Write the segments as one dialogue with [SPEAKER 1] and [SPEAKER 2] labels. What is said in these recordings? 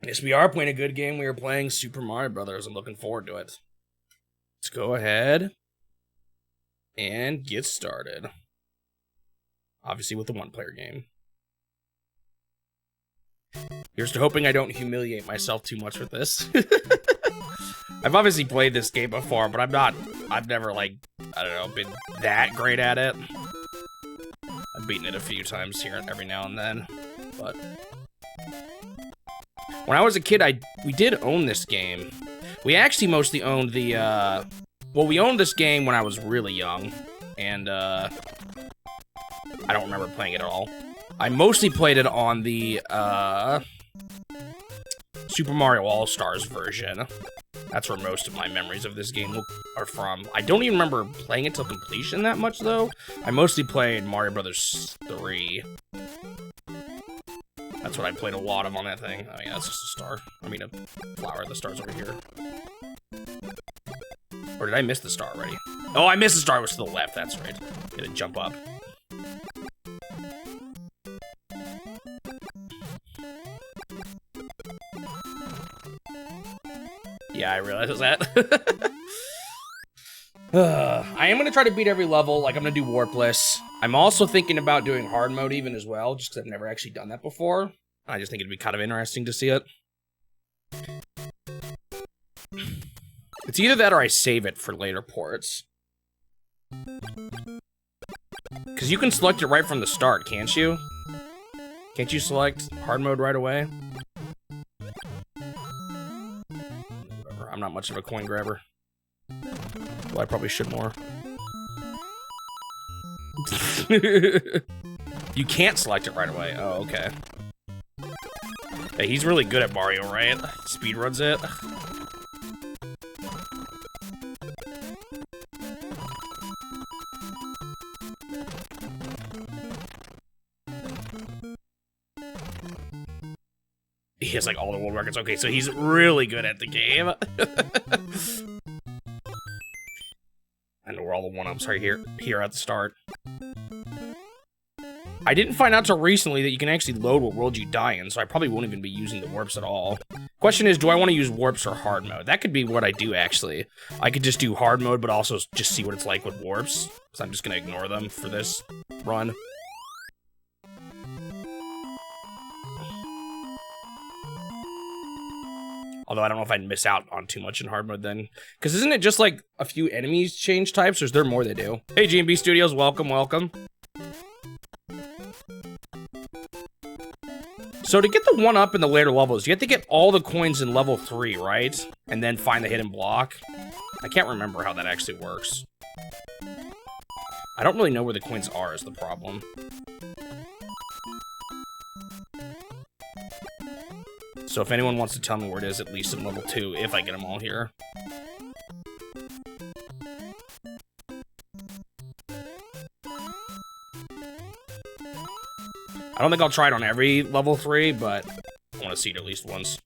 [SPEAKER 1] Yes, we are playing a good game. We are playing Super Mario Brothers. I'm looking forward to it. Let's go ahead and get started. Obviously with the one-player game. Here's to hoping I don't humiliate myself too much with this. I've obviously played this game before, but I've never, like, I don't know, been that great at it. I've beaten it a few times here every now and then, but... When I was a kid, we did own this game. We actually mostly owned the, well, we owned this game when I was really young, and, I don't remember playing it at all. I mostly played it on the, Super Mario All-Stars version. That's where most of my memories of this game are from. I don't even remember playing it till completion that much, though. I mostly played Mario Brothers 3. That's what I played a lot of on that thing. Oh yeah, that's just a star. I mean, a flower. The star's over here. Or did I miss the star already? Oh, I missed the star. It was to the left. That's right. Gotta jump up. Yeah, I realized that. I am going to try to beat every level. Like, I'm going to do warpless. I'm also thinking about doing hard mode even as well, just because I've never actually done that before. I just think it'd be kind of interesting to see it. It's either that or I save it for later ports. Because you can select it right from the start, can't you? Can't you select hard mode right away? Whatever, I'm not much of a coin grabber. Well, I probably should more. You can't select it right away. Oh, okay. Hey, he's really good at Mario, right? Speedruns it. He has like all the world records. Okay, so he's really good at the game. I know where all the one-ups are here at the start. I didn't find out till recently that you can actually load what world you die in, so I probably won't even be using the warps at all. Question is, do I want to use warps or hard mode? That could be what I do, actually. I could just do hard mode, but also just see what it's like with warps, because I'm just going to ignore them for this run. Although I don't know if I'd miss out on too much in hard mode then. Because isn't it just like a few enemies change types, or is there more they do? Hey, G&B Studios, welcome, welcome. So to get the 1-up in the later levels, you have to get all the coins in level 3, right? And then find the hidden block. I can't remember how that actually works. I don't really know where the coins are is the problem. So if anyone wants to tell me where it is, at least in level 2, if I get them all here. I don't think I'll try it on every level 3, but I want to see it at least once.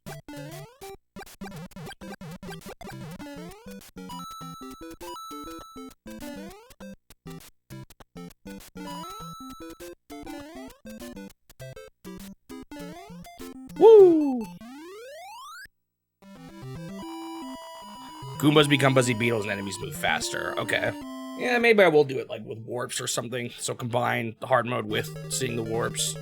[SPEAKER 1] Woo! Goombas become Buzzy Beetles and enemies move faster. Okay. Yeah, maybe I will do it, like, with warps or something. So combine the hard mode with seeing the warps.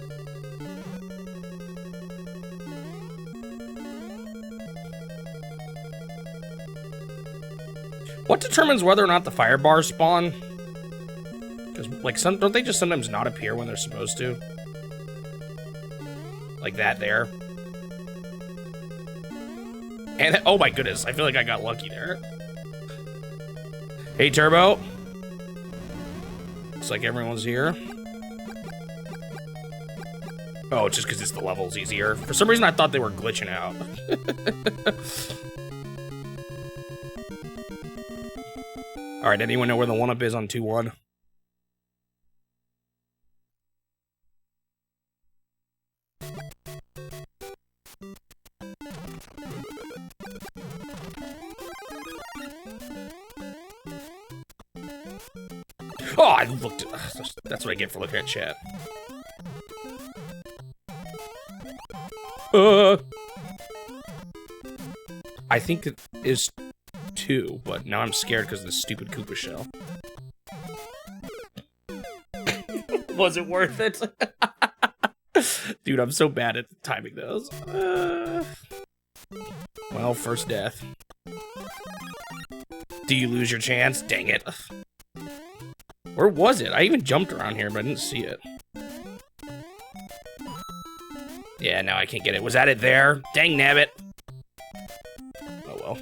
[SPEAKER 1] What determines whether or not the fire bars spawn? Because, like, don't they just sometimes not appear when they're supposed to? Like that there. And, oh my goodness, I feel like I got lucky there. Hey, Turbo. Looks like everyone's here. Oh, just because it's the levels easier. For some reason, I thought they were glitching out. Alright, anyone know where the 1-up is on 2-1? Oh, I looked at... That's what I get for looking at chat. I think it is 2, but now I'm scared because of the stupid Koopa shell. Was it worth it? Dude, I'm so bad at timing those. Well, first death. Do you lose your chance? Dang it. Where was it? I even jumped around here, but I didn't see it. Yeah, now I can't get it. Was that it there? Dang nabbit. Oh well.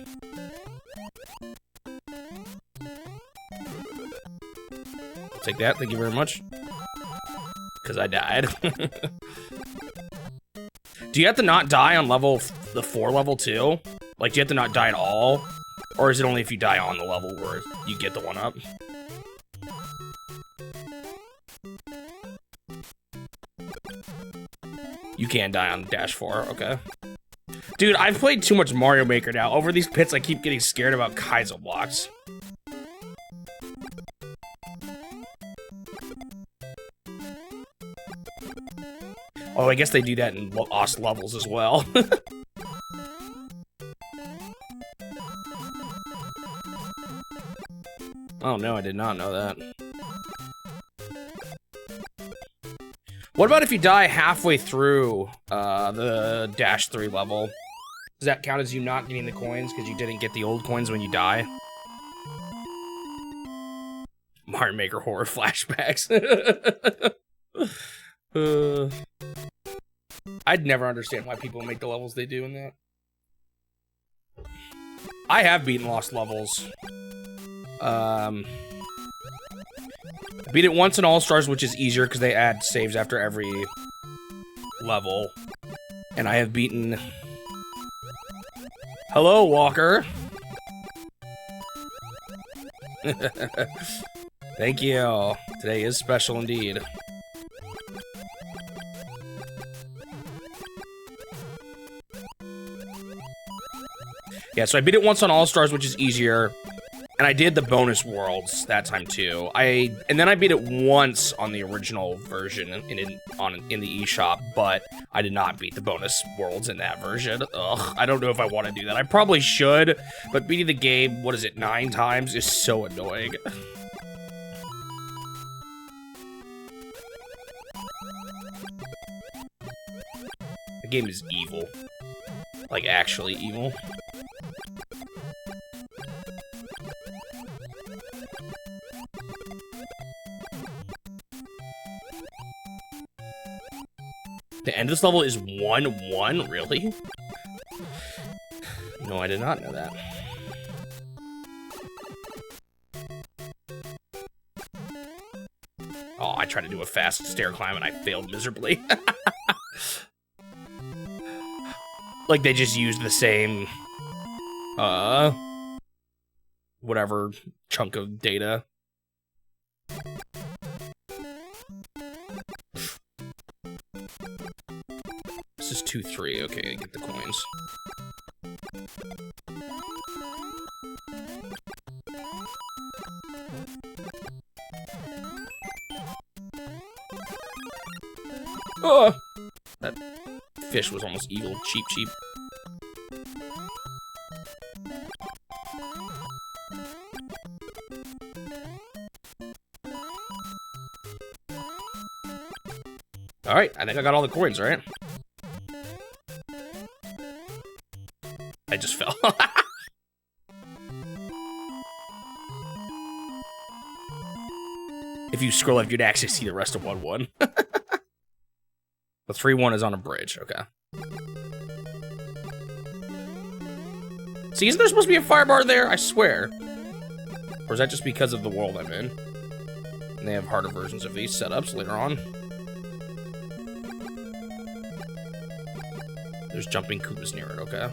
[SPEAKER 1] I'll take that, thank you very much. Because I died. Do you have to not die on the 4 level too? Like, do you have to not die at all? Or is it only if you die on the level where you get the 1-up? You can die on Dash 4, okay. Dude, I've played too much Mario Maker now. Over these pits, I keep getting scared about Kaizo blocks. Oh, I guess they do that in Lost levels as well. Oh no, I did not know that. What about if you die halfway through the Dash 3 level? Does that count as you not getting the coins because you didn't get the old coins when you die? Mario Maker horror flashbacks. I'd never understand why people make the levels they do in that. I have beaten Lost levels. I beat it once in All-Stars, which is easier because they add saves after every level. And I have beaten... Hello, Walker! Thank you. Today is special indeed. Yeah, so I beat it once on All-Stars, which is easier. And I did the bonus worlds that time too. And then I beat it once on the original version in the eShop, but I did not beat the bonus worlds in that version. Ugh, I don't know if I want to do that. I probably should, but beating the game, what is it, 9 times is so annoying. The game is evil. Like, actually evil. The end of this level is 1-1? Really? No, I did not know that. Oh, I tried to do a fast stair climb and I failed miserably. Like, they just used the same... whatever chunk of data. This is 2-3. Okay, get the coins. Oh! That fish was almost evil. Cheap, cheap. Alright, I think I got all the coins, right? I just fell. If you scroll up, you'd actually see the rest of 1-1. The 3-1 is on a bridge, okay. See, isn't there supposed to be a fire bar there? I swear. Or is that just because of the world I'm in? And they have harder versions of these setups later on. There's jumping Koopas near it, okay.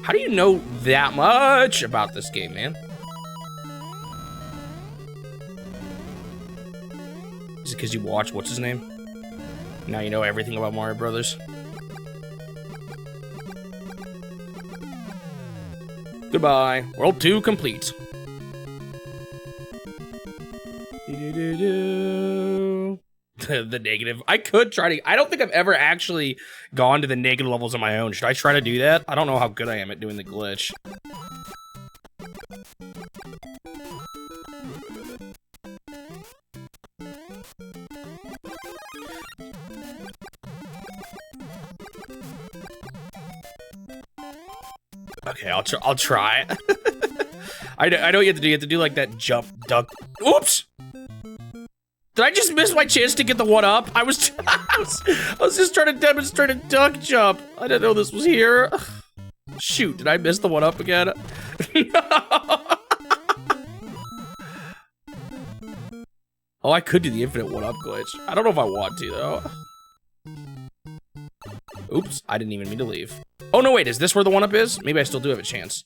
[SPEAKER 1] How do you know that much about this game, man? Is it because you watch what's his name? Now you know everything about Mario Brothers. Goodbye. World 2 complete. the negative. I could try to. I don't think I've ever actually gone to the negative levels on my own. Should I try to do that? I don't know how good I am at doing the glitch. Okay, I'll try. I know what you have to do. You have to do like that jump, duck. Oops! Did I just miss my chance to get the one up? I was just trying to demonstrate a duck jump. I didn't know this was here. Shoot, did I miss the one up again? Oh, I could do the infinite one up glitch. I don't know if I want to though. Oops, I didn't even mean to leave. Oh no, wait, is this where the one up is? Maybe I still do have a chance.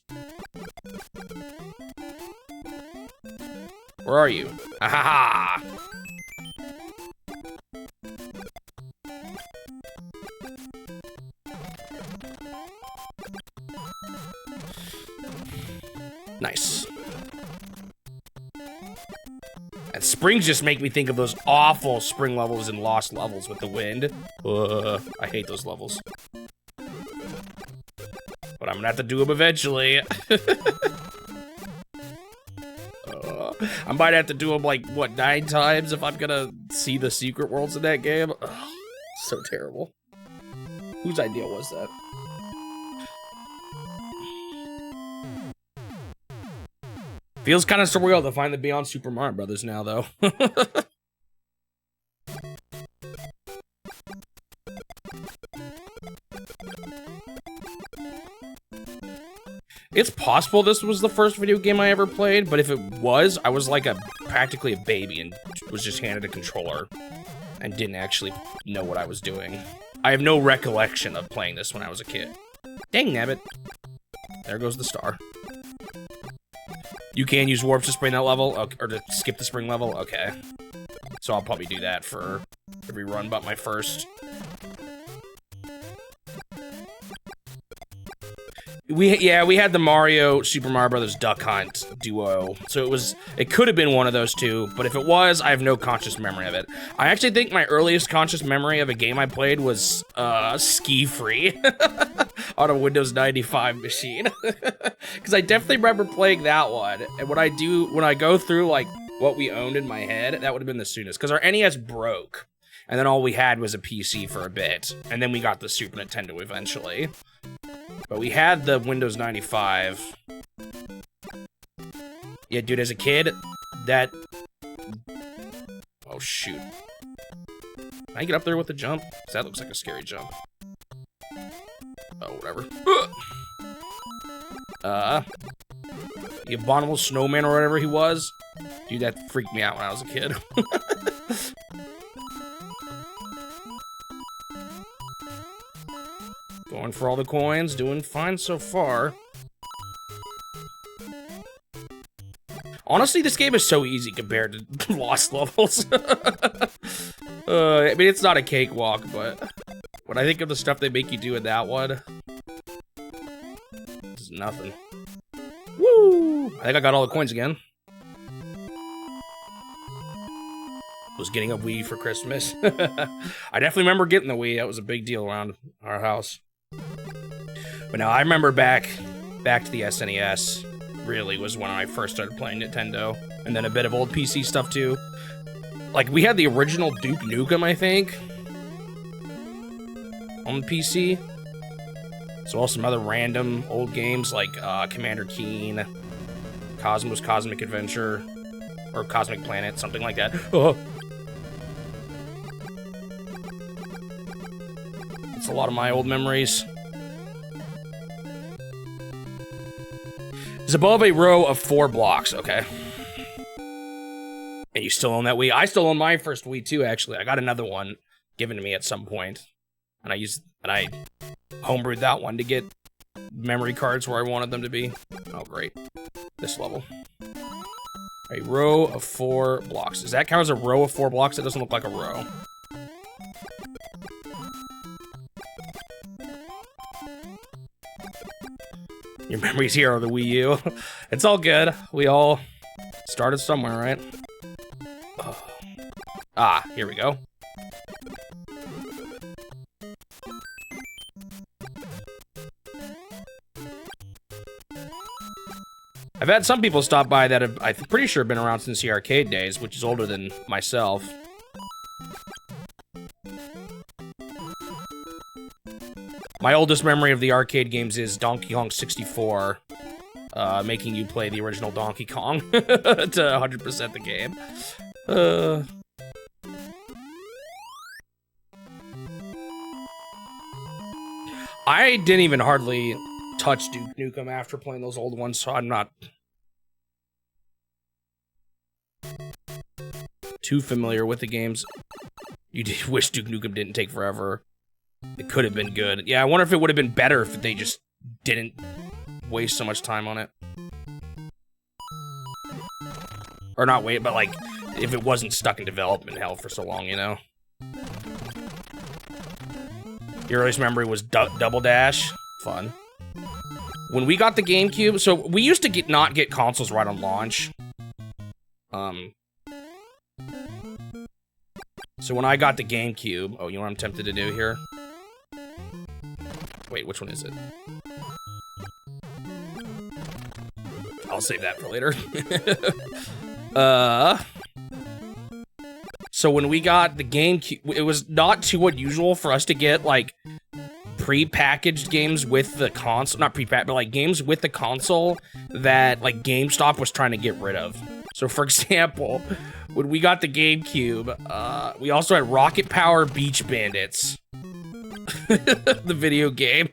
[SPEAKER 1] Where are you? Ahaha! Nice. And springs just make me think of those awful spring levels and lost levels with the wind. I hate those levels. But I'm gonna have to do them eventually. I might have to do them like, what, 9 times if I'm gonna see the secret worlds in that game? Ugh, so terrible. Whose idea was that? Feels kind of surreal to find the Beyond Super Mario Brothers now, though. It's possible this was the first video game I ever played, but if it was, I was like practically a baby and was just handed a controller and didn't actually know what I was doing. I have no recollection of playing this when I was a kid. Dang nabbit. There goes the star. You can use warps to spring that level, or to skip the spring level? Okay. So I'll probably do that for every run but my first. We had the Super Mario Brothers Duck Hunt duo, so it could have been one of those two, but if it was, I have no conscious memory of it. I actually think my earliest conscious memory of a game I played was Ski Free on a Windows 95 machine, because I definitely remember playing that one. And when I go through like what we owned in my head, that would have been the soonest, because our NES broke, and then all we had was a PC for a bit, and then we got the Super Nintendo eventually. But we had the Windows 95. Yeah, dude, as a kid, that... Oh, shoot. Can I get up there with the jump? 'Cause that looks like a scary jump. Oh, whatever. The abominable snowman or whatever he was. Dude, that freaked me out when I was a kid. Going for all the coins, doing fine so far. Honestly, this game is so easy compared to Lost levels. I mean, it's not a cakewalk, but when I think of the stuff they make you do in that one, it's nothing. Woo! I think I got all the coins again. Was getting a Wii for Christmas. I definitely remember getting the Wii. That was a big deal around our house. But now I remember back to the SNES really was when I first started playing Nintendo, and then a bit of old PC stuff too. Like we had the original Duke Nukem, I think, on the PC. So also some other random old games like Commander Keen, Cosmos Cosmic Adventure, or Cosmic Planet, something like that. Oh. It's a lot of my old memories. It's above a row of 4 blocks, okay. And you still own that Wii? I still own my first Wii too, actually. I got another one given to me at some point. And I homebrewed that one to get memory cards where I wanted them to be. Oh, great. This level. A row of 4 blocks. Does that count as a row of 4 blocks? It doesn't look like a row. Your memories here are the Wii U. It's all good. We all started somewhere, right? Oh. Ah, here we go. I've had some people stop by that have, I'm pretty sure, been around since the arcade days, which is older than myself. My oldest memory of the arcade games is Donkey Kong 64, making you play the original Donkey Kong to 100% the game. I didn't even hardly touch Duke Nukem after playing those old ones, so I'm not too familiar with the games. You wish Duke Nukem didn't take forever. It could have been good. Yeah, I wonder if it would have been better if they just didn't waste so much time on it. Or not wait, but like, if it wasn't stuck in development hell for so long, you know? Your earliest memory was Double Dash. Fun. When we got the GameCube, so we used to not get consoles right on launch. So when I got the GameCube, oh, you know what I'm tempted to do here? Wait, which one is it? I'll save that for later. So when we got the GameCube, it was not too unusual for us to get, like, pre-packaged games with the console, not pre-packaged, but, like, games with the console that, like, GameStop was trying to get rid of. So, for example, when we got the GameCube, we also had Rocket Power Beach Bandits. The video game.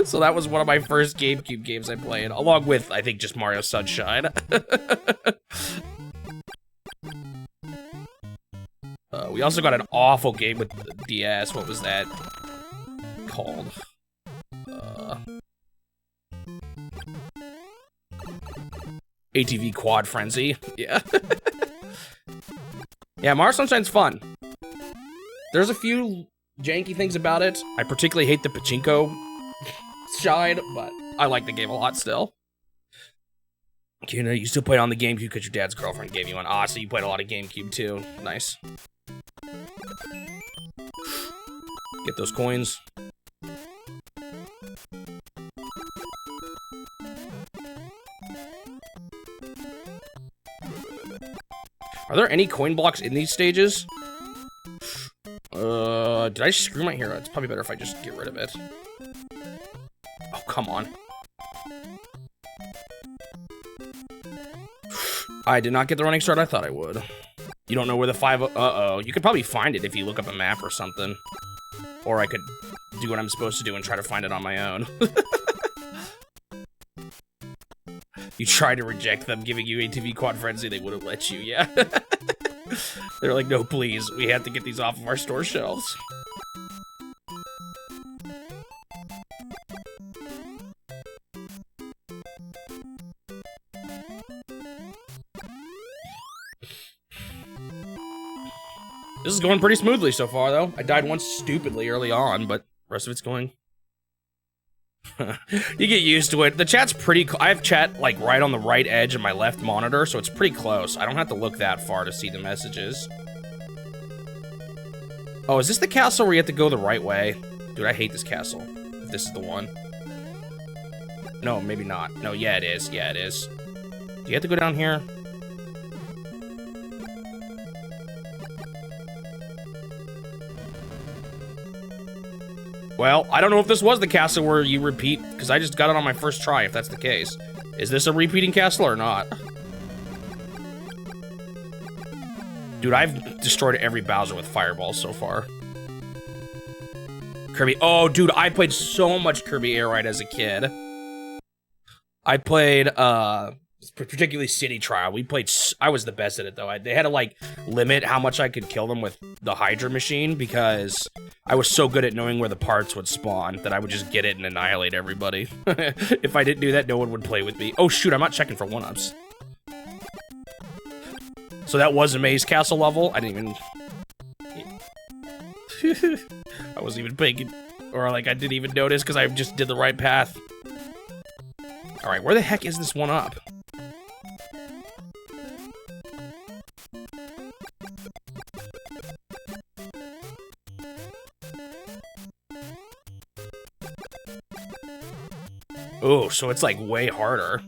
[SPEAKER 1] So that was one of my first GameCube games I played, along with, I think, just Mario Sunshine. We also got an awful game with the DS. What was that called? ATV Quad Frenzy. Yeah. Yeah, Mario Sunshine's fun. There's a few janky things about it. I particularly hate the pachinko shine, but I like the game a lot still. You know, you still play on the GameCube because your dad's girlfriend gave you one. Ah, so you played a lot of GameCube too. Nice. Get those coins. Are there any coin blocks in these stages? Did I screw my hero? It's probably better if I just get rid of it. Oh, come on. I did not get the running start I thought I would. You don't know where the 5... Uh-oh. You could probably find it if you look up a map or something. Or I could do what I'm supposed to do and try to find it on my own. You tried to reject them giving you ATV Quad Frenzy, they wouldn't let you, yeah. They're like, no, please, we have to get these off of our store shelves. This is going pretty smoothly so far, though. I died once stupidly early on, but the rest of it's going... You get used to it. The chat's pretty... I have chat, like, right on the right edge of my left monitor, so it's pretty close. I don't have to look that far to see the messages. Oh, is this the castle where you have to go the right way? Dude, I hate this castle. If this is the one. No, maybe not. No, yeah, it is. Yeah, it is. Do you have to go down here? Well, I don't know if this was the castle where you repeat, because I just got it on my first try, if that's the case. Is this a repeating castle or not? Dude, I've destroyed every Bowser with fireballs so far. Kirby. Oh, dude, I played so much Kirby Air Ride as a kid. I played, particularly City Trial. I was the best at it, though. They had to, like, limit how much I could kill them with the Hydra machine, because I was so good at knowing where the parts would spawn that I would just get it and annihilate everybody. If I didn't do that, no one would play with me. Oh, shoot, I'm not checking for one-ups. So that was a Maze Castle level? I didn't even... I wasn't even paying... Or, like, I didn't even notice because I just did the right path. Alright, where the heck is this one-up? Oh, so it's like way harder.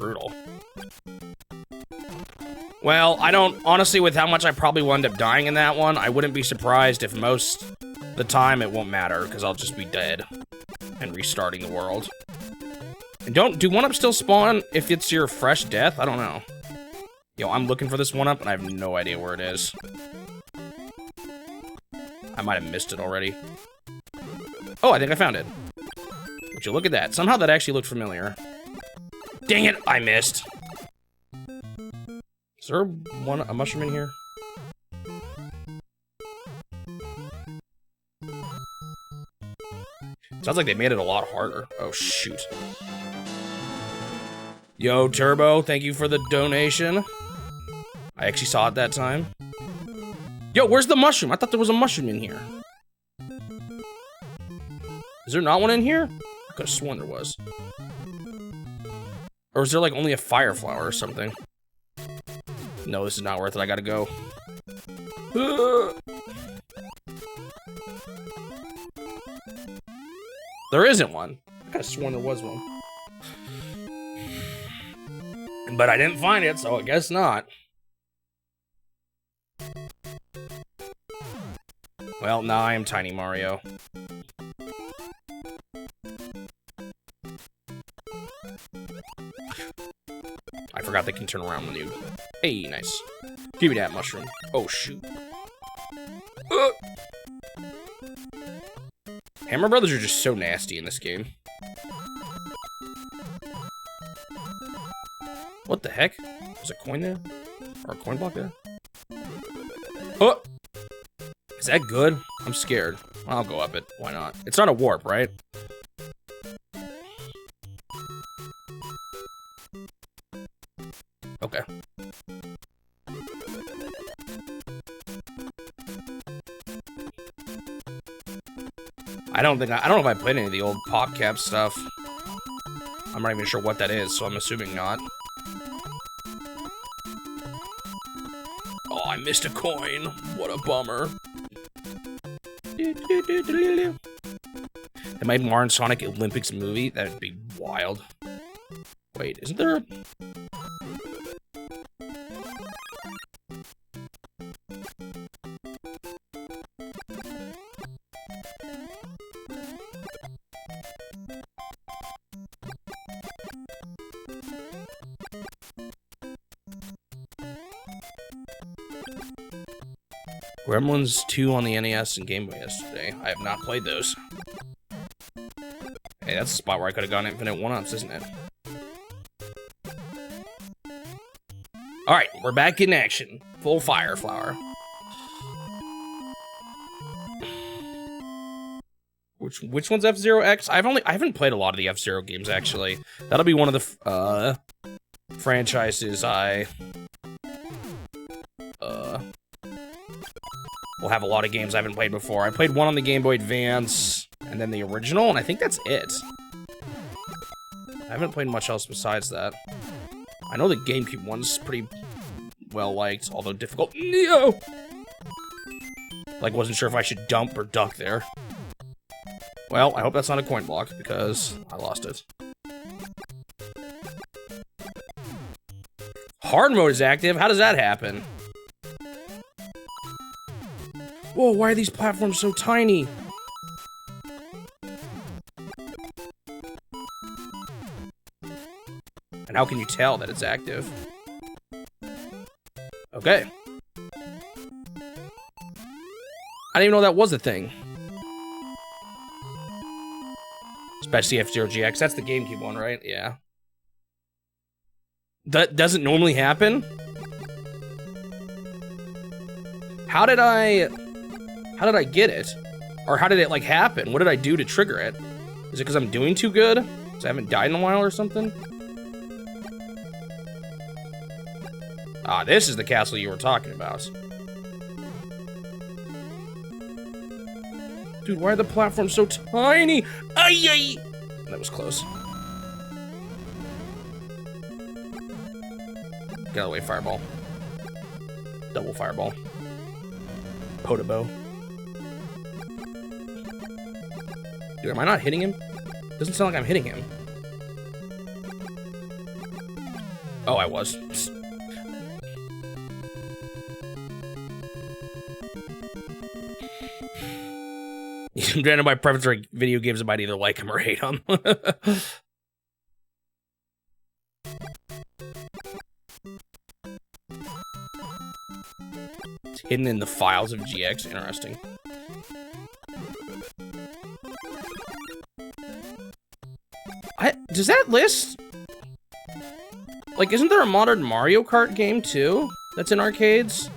[SPEAKER 1] brutal. Well, I don't... Honestly, with how much I probably will end up dying in that one, I wouldn't be surprised if most the time it won't matter, because I'll just be dead and restarting the world. And do 1-ups still spawn if it's your fresh death? I don't know. Yo, I'm looking for this 1-up, and I have no idea where it is. I might have missed it already. Oh, I think I found it. Would you look at that? Somehow that actually looked familiar. Dang it, I missed. Is there a mushroom in here? Sounds like they made it a lot harder. Oh, shoot. Yo, Turbo, thank you for the donation. I actually saw it that time. Yo, where's the mushroom? I thought there was a mushroom in here. Is there not one in here? I could have sworn there was. Or is there like only a fire flower or something? No, this is not worth it. I gotta go. There isn't one. I could have sworn there was one. But I didn't find it, so I guess not. Well, now I am Tiny Mario. I forgot they can turn around when you... Hey, nice. Give me that mushroom. Oh, shoot. Hammer Brothers are just so nasty in this game. What the heck? There's a coin there? Or a coin block there? Oh! Is that good? I'm scared. I'll go up it. Why not? It's not a warp, right? Okay. I don't know if I played any of the old PopCap stuff. I'm not even sure what that is, so I'm assuming not. Oh, I missed a coin. What a bummer. They made Mario and Sonic Olympics movie? That'd be wild. Wait, isn't there a... Gremlins 2 on the NES and Game Boy yesterday. I have not played those. Hey, that's a spot where I could have gotten infinite 1-ups, isn't it? Alright, we're back in action. Full fire flower. Which one's F-Zero X? I haven't played a lot of the F-Zero games, actually. That'll be one of the franchises we'll have a lot of games I haven't played before. I played one on the Game Boy Advance, and then the original, and I think that's it. I haven't played much else besides that. I know the GameCube one's pretty well-liked, although difficult. No! Like, wasn't sure if I should dump or duck there. Well, I hope that's not a coin block, because I lost it. Hard mode is active? How does that happen? Whoa, why are these platforms so tiny? And how can you tell that it's active? Okay. I didn't even know that was a thing. Especially F-Zero GX. That's the GameCube one, right? Yeah. That doesn't normally happen? How did I get it? Or how did it, like, happen? What did I do to trigger it? Is it because I'm doing too good? Because I haven't died in a while or something? Ah, this is the castle you were talking about. Dude, why are the platforms so tiny? Ay, ay! That was close. Get out of the way, fireball. Double fireball. Potabo. Dude, am I not hitting him? Doesn't sound like I'm hitting him. Oh, I was. Granted, my preference for video games, I might either like them or hate them. It's hidden in the files of GX. Interesting. Does that list... Like, isn't there a modern Mario Kart game, too? That's in arcades?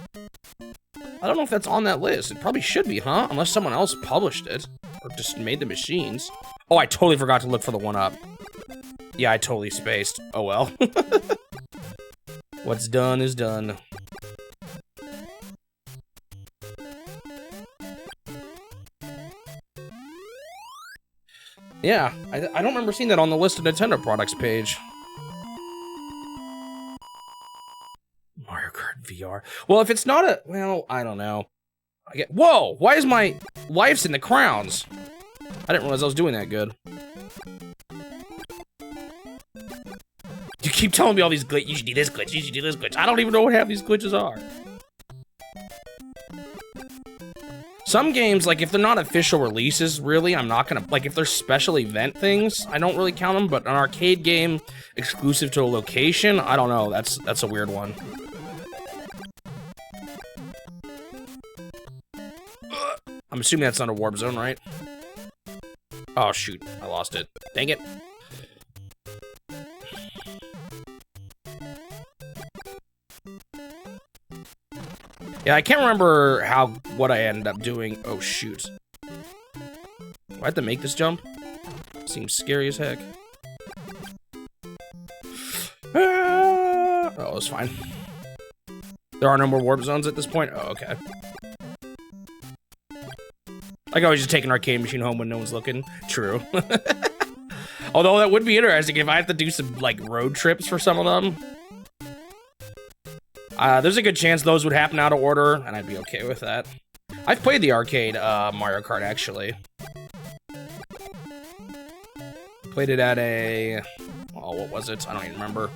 [SPEAKER 1] I don't know if that's on that list. It probably should be, huh? Unless someone else published it. Or just made the machines. Oh, I totally forgot to look for the 1-up. Yeah, I totally spaced. Oh, well. What's done is done. Yeah, I don't remember seeing that on the list of Nintendo products page. Mario Kart VR. Well, if it's not a... Well, I don't know. Whoa! Why is my life's in the crowns? I didn't realize I was doing that good. You keep telling me all these glitches. You should do this glitch, you should do this glitch. I don't even know what half these glitches are. Some games, like, if they're not official releases, really, I'm not gonna... Like, if they're special event things, I don't really count them, but an arcade game exclusive to a location, I don't know. That's a weird one. I'm assuming that's not a warp zone, right? Oh, shoot. I lost it. Dang it. Yeah, I can't remember what I ended up doing. Oh, shoot. Do I have to make this jump? Seems scary as heck. Oh, it's fine. There are no more warp zones at this point? Oh, okay. I can always just take an arcade machine home when no one's looking. True. Although that would be interesting if I have to do some, like, road trips for some of them. There's a good chance those would happen out of order, and I'd be okay with that. I've played the arcade Mario Kart, actually. Played it at a... Oh, what was it? I don't even remember.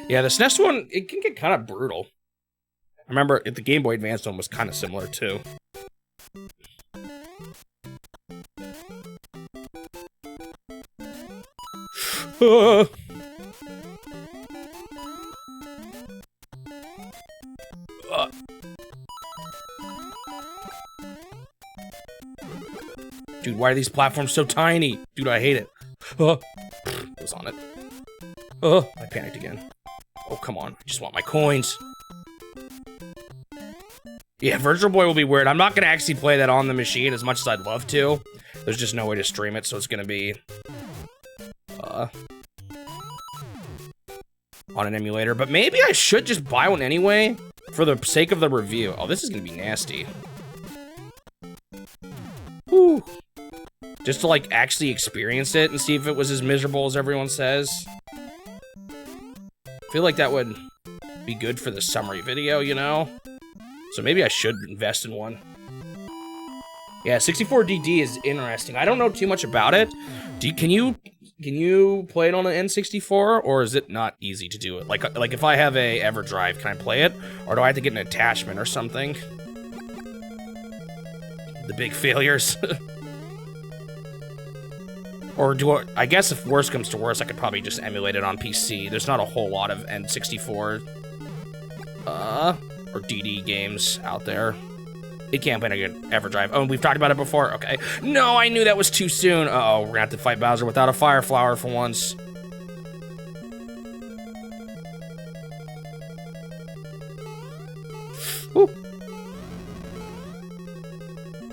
[SPEAKER 1] Yeah, the SNES one, it can get kind of brutal. I remember the Game Boy Advance one was kind of similar, too. Dude, why are these platforms so tiny? Dude, I hate it. It was on it. I panicked again. Oh, come on. I just want my coins. Yeah, Virtual Boy will be weird. I'm not going to actually play that on the machine as much as I'd love to. There's just no way to stream it, so it's going to be... on an emulator. But maybe I should just buy one anyway, for the sake of the review. Oh, this is going to be nasty. Whew. Just to, like, actually experience it and see if it was as miserable as everyone says. I feel like that would be good for the summary video, you know? So maybe I should invest in one. Yeah, 64DD is interesting. I don't know too much about it. Can you play it on an N64, or is it not easy to do it? Like if I have a EverDrive, can I play it? Or do I have to get an attachment or something? The big failures. Or I guess if worse comes to worse, I could probably just emulate it on PC. There's not a whole lot of N64 or DD games out there. It can't play a good EverDrive. Oh, we've talked about it before? Okay. No, I knew that was too soon. Uh-oh, we're gonna have to fight Bowser without a Fire Flower for once. Woo.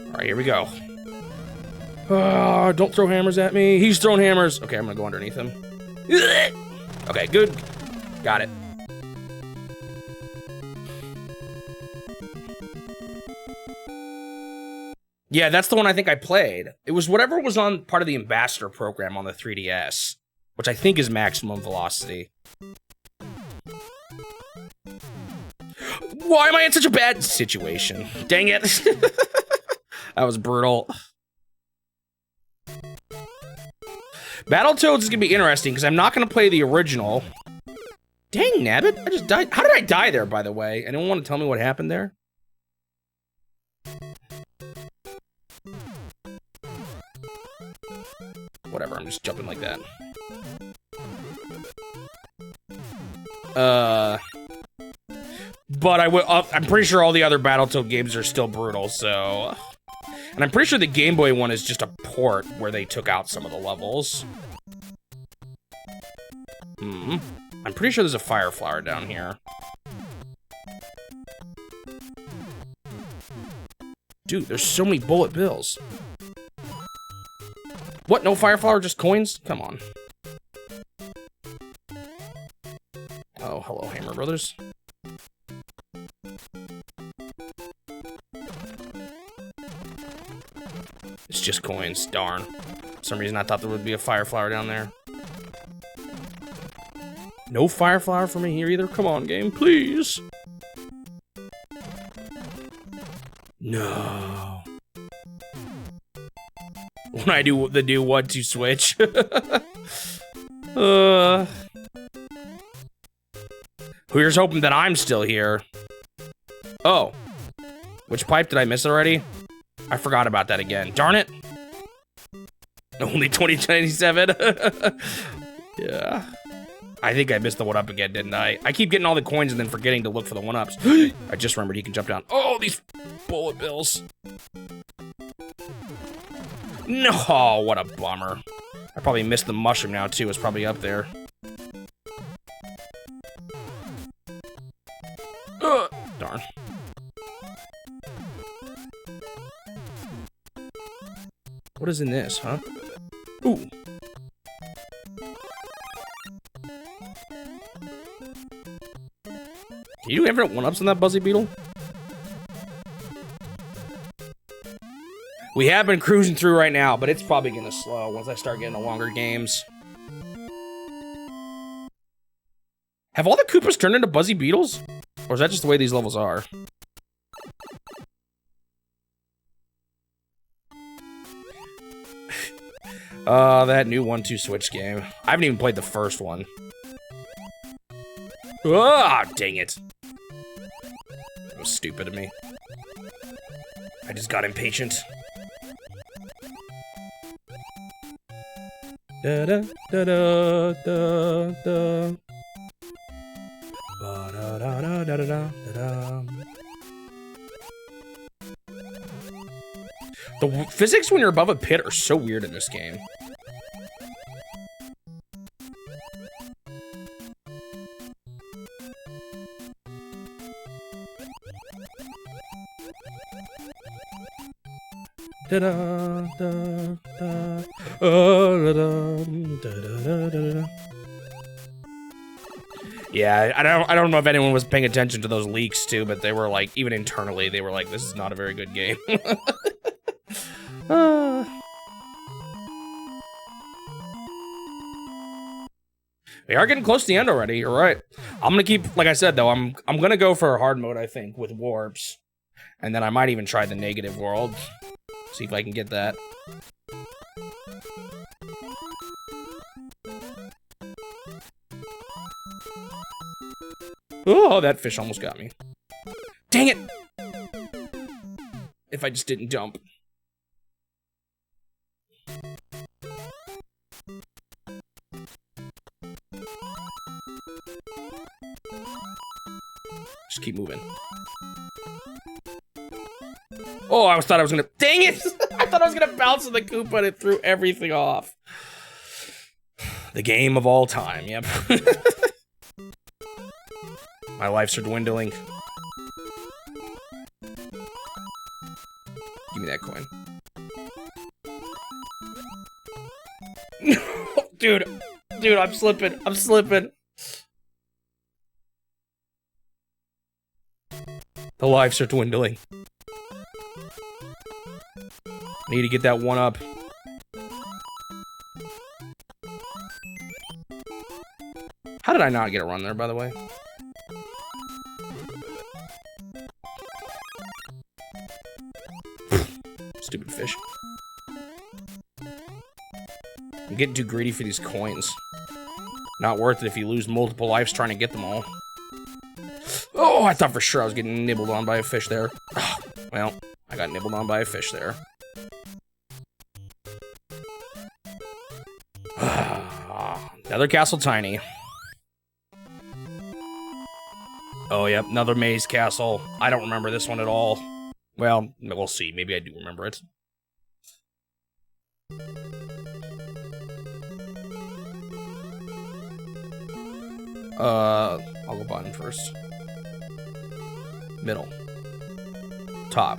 [SPEAKER 1] Alright, here we go. Don't throw hammers at me. He's throwing hammers. Okay, I'm gonna go underneath him. Okay, good. Got it. Yeah, that's the one I think I played. It was whatever was on part of the Ambassador program on the 3DS, which I think is Maximum Velocity. Why am I in such a bad situation? Dang it. That was brutal. Battletoads is gonna be interesting because I'm not gonna play the original. Dang, nabbit! I just died. How did I die there, by the way? Anyone want to tell me what happened there? Whatever, I'm just jumping like that. But I'm pretty sure all the other Battletoad games are still brutal, so... And I'm pretty sure the Game Boy one is just a port where they took out some of the levels. I'm pretty sure there's a fire flower down here. Dude, there's so many bullet bills. What, no fire flower, just coins? Come on. Oh, hello, Hammer Brothers. It's just coins, darn. For some reason I thought there would be a fire flower down there. No fire flower for me here either? Come on, game, please. No. When I do the new 1-2 switch. Here's hoping that I'm still here. Oh. Which pipe did I miss already? I forgot about that again. Darn it. Only 2097. Yeah. I think I missed the 1-up again, didn't I? I keep getting all the coins and then forgetting to look for the 1-ups. I just remembered he can jump down. Oh, these bullet bills. No, what a bummer. I probably missed the mushroom now, too. It's probably up there. Darn. What is in this, huh? Ooh. Can you do ever 1-ups on that Buzzy Beetle? We have been cruising through right now, but it's probably gonna slow once I start getting the longer games. Have all the Koopas turned into Buzzy Beetles? Or is that just the way these levels are? That new 1-2 switch game. I haven't even played the first one. Ah, dang it. That was stupid of me. I just got impatient. Da da da da da da. Ba da da da da da da. The physics when you're above a pit are so weird in this game. Da da da da. Da da da da da. Yeah, I don't know if anyone was paying attention to those leaks too, but they were like, even internally, they were like, this is not a very good game. We are getting close to the end already. You're right. I'm gonna keep, like I said though, I'm gonna go for hard mode, I think, with warps, and then I might even try the negative world. See if I can get that. Oh, that fish almost got me. Dang it! If I just didn't jump. Just keep moving. Oh, I thought I was gonna... Dang it! I thought I was gonna bounce on the Koopa and it threw everything off. The game of all time, yep. My lives are dwindling. Give me that coin. Dude, I'm slipping. I'm slipping. The lives are dwindling. Need to get that 1-up. How did I not get a run there, by the way? Stupid fish. I'm getting too greedy for these coins. Not worth it if you lose multiple lives trying to get them all. Oh, I thought for sure I was getting nibbled on by a fish there. Oh, well, I got nibbled on by a fish there. Another castle tiny. Oh, yep, another maze castle. I don't remember this one at all. Well, we'll see. Maybe I do remember it. I'll go bottom first. Middle. Top.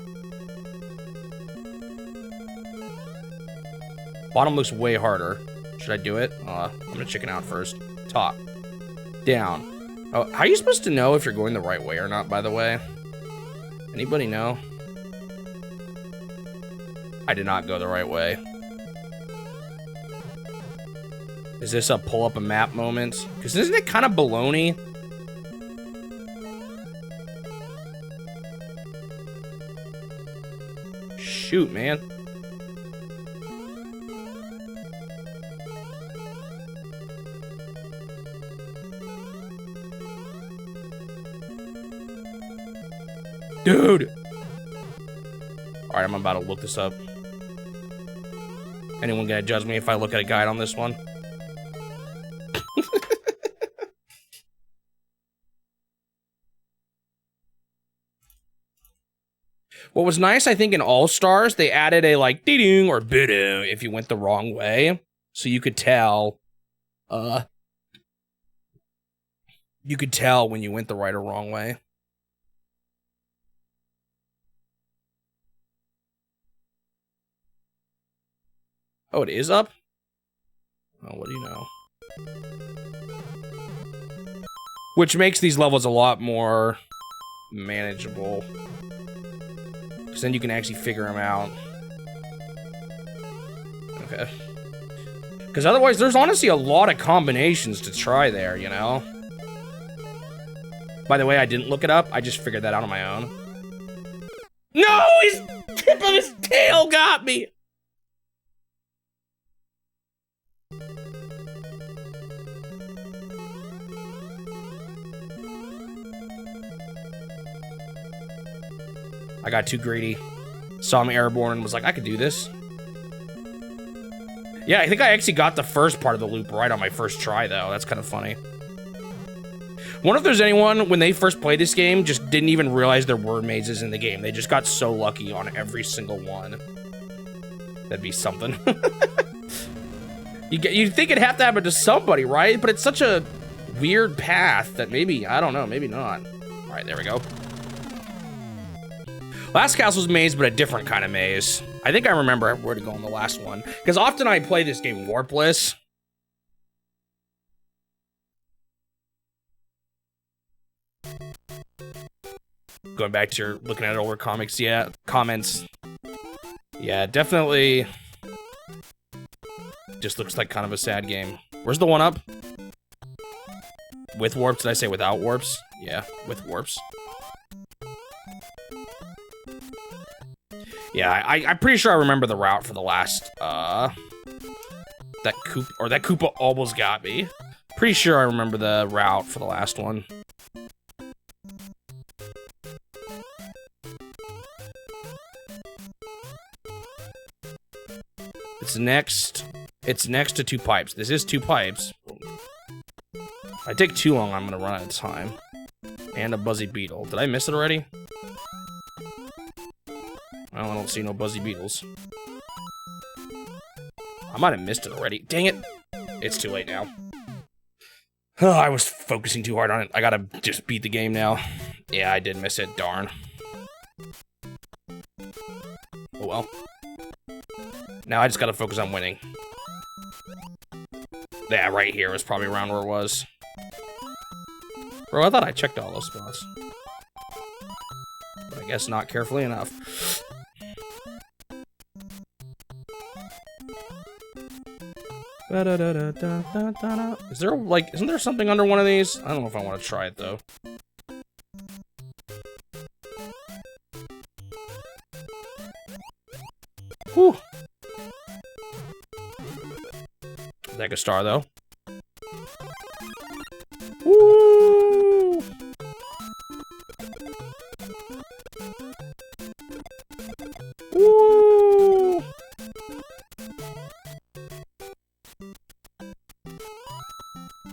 [SPEAKER 1] Bottom looks way harder. Should I do it? I'm gonna chicken out first. Top. Down. Oh, how are you supposed to know if you're going the right way or not, by the way? Anybody know? I did not go the right way. Is this a pull up a map moment? Because isn't it kind of baloney? Shoot, man. Dude! Alright, I'm about to look this up. Anyone gonna judge me if I look at a guide on this one? What was nice, I think, in All-Stars, they added a, like, ding or bidoo if you went the wrong way. So you could tell, you could tell when you went the right or wrong way. Oh, it is up? Oh, what do you know? Which makes these levels a lot more manageable. Because then you can actually figure them out. Okay. Because otherwise, there's honestly a lot of combinations to try there, you know? By the way, I didn't look it up. I just figured that out on my own. No! His tip of his tail got me! I got too greedy. Saw him airborne and was like, I could do this. Yeah, I think I actually got the first part of the loop right on my first try, though. That's kind of funny. Wonder if there's anyone, when they first played this game, just didn't even realize there were mazes in the game. They just got so lucky on every single one. That'd be something. You'd think it'd have to happen to somebody, right? But it's such a weird path that maybe, I don't know, maybe not. All right, there we go. Last castle's maze, but a different kind of maze. I think I remember where to go on the last one. Because often I play this game warpless. Going back to your looking at older comics, yeah, comments. Yeah, definitely. Just looks like kind of a sad game. Where's the one up? With warps? Did I say without warps? Yeah, with warps. Yeah, I'm pretty sure I remember the route for the last, that Koopa almost got me. Pretty sure I remember the route for the last one. It's next to two pipes. This is two pipes. If I take too long, I'm gonna run out of time. And a buzzy beetle. Did I miss it already? Well, I don't see no buzzy beetles. I might have missed it already. Dang it. It's too late now. Oh, I was focusing too hard on it. I gotta just beat the game now. Yeah, I did miss it. Darn. Oh well. Now I just gotta focus on winning. Yeah, right here was probably around where it was. Bro, I thought I checked all those spots. But I guess not carefully enough. Is there, like, isn't there something under one of these? I don't know if I want to try it, though. Whew. Like a star, though. Woo! Woo!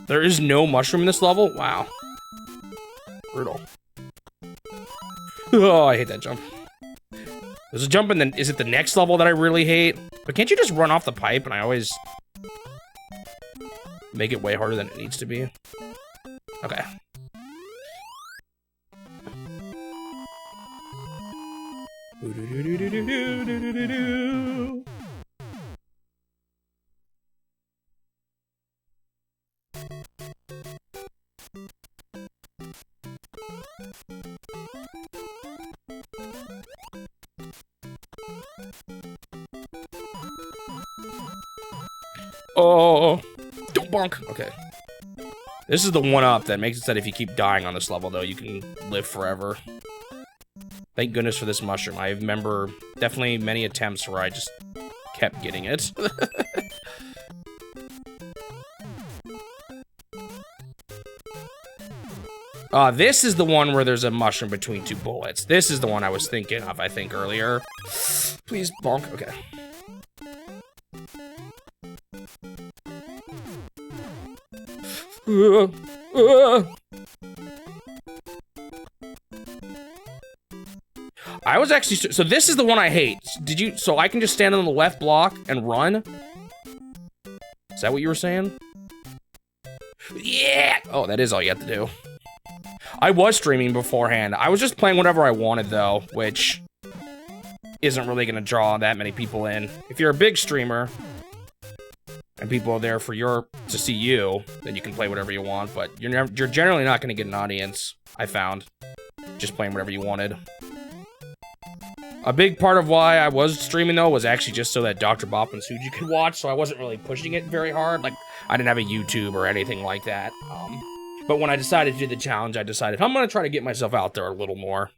[SPEAKER 1] There is no mushroom in this level? Wow. Brutal. Oh, I hate that jump. There's a jump and then is it the next level that I really hate? But can't you just run off the pipe? And I always make it way harder than it needs to be. Okay. Oh, don't bonk. Okay. This is the one-up that makes it that if you keep dying on this level, though, you can live forever. Thank goodness for this mushroom. I remember definitely many attempts where I just kept getting it. This is the one where there's a mushroom between two bullets. This is the one I was thinking of, I think, earlier. Please, bonk. Okay. I was actually, so this is the one I hate. Did you, so I can just stand on the left block and run? Is that what you were saying? Yeah! Oh, that is all you have to do. I was streaming beforehand. I was just playing whatever I wanted, though, which isn't really gonna draw that many people in. If you're a big streamer, and people are there for to see you, then you can play whatever you want, but you're generally not gonna get an audience, I found. Just playing whatever you wanted. A big part of why I was streaming, though, was actually just so that Dr. Bop and Suji could watch, so I wasn't really pushing it very hard. Like, I didn't have a YouTube or anything like that. But when I decided to do the challenge, I decided I'm gonna try to get myself out there a little more.